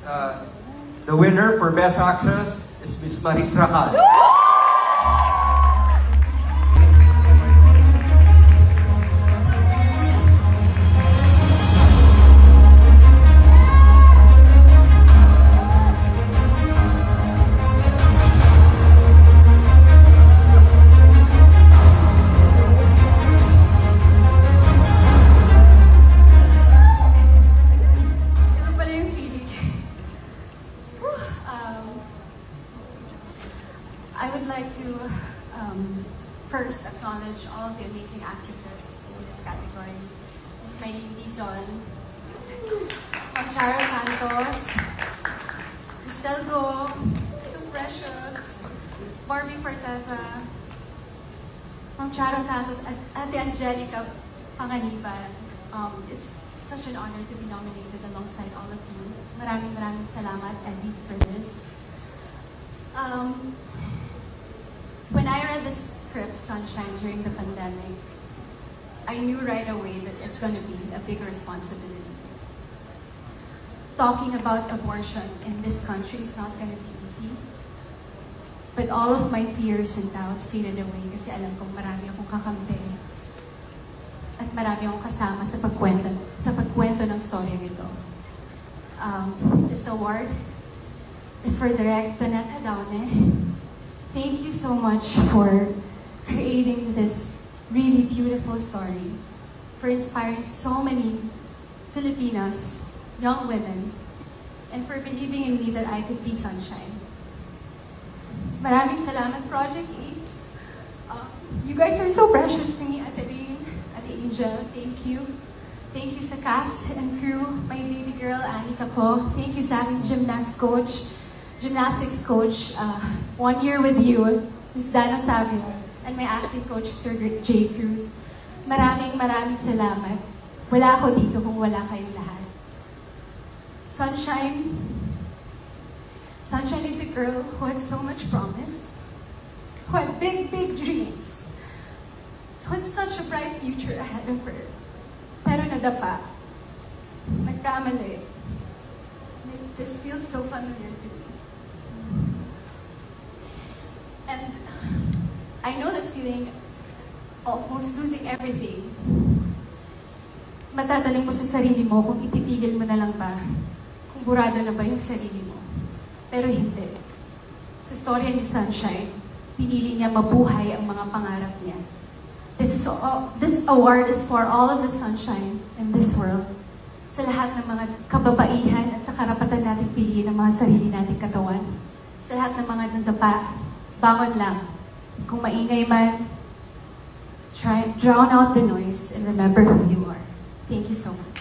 The winner for Best Actress is Miss Maris Racal. I would like to first acknowledge all of the amazing actresses in this category. Miss Maylene Dizon, Charo Santos, Cristel Go, so precious, Barbie Forteza, Charo Santos, at Ate Angelica Panganiban. It's such an honor to be nominated alongside all of you. Maraming salamat, Eddies, for this. When I read the script, Sunshine, during the pandemic, I knew right away that it's going to be a big responsibility. Talking about abortion in this country is not going to be easy. But all of my fears and doubts faded away kasi alam kong marami akong kakampi. At marami akong kasama sa pagkwento ng storyang ito. This award is for Direk Donetta Daune. Thank you so much for creating this really beautiful story, for inspiring so many Filipinas, young women, and for believing in me that I could be sunshine. Maraming salamat, Project 8. You guys are so precious to me, Ate Rain, Ate Angel, thank you. Thank you sa cast and crew, my baby girl, Anika Ko. Thank you sa aking gymnastics coach, 1 year with you, Ms. Dana Savio, and my acting coach, Sir J. Cruz. Maraming salamat. Wala ako dito kung wala kayong lahat. Sunshine is a girl who had so much promise, who had big dreams, who had such a bright future ahead of her. Pero nadapa, nagkamali. This feels so familiar to me. And I know that feeling of almost losing everything. Matatanong mo sa sarili mo kung ititigil mo na lang ba, kung burado na ba yung sarili mo. Pero hindi. Sa storya ni Sunshine, pinili niya mabuhay ang mga pangarap niya. This award is for all of the sunshine in this world. Sa lahat ng mga kababaihan at sa karapatan nating piliin ang mga sarili nating katawan. Sa lahat ng mga nandapa, bangon lang. Kung maingay man, drown out the noise and remember who you are. Thank you so much.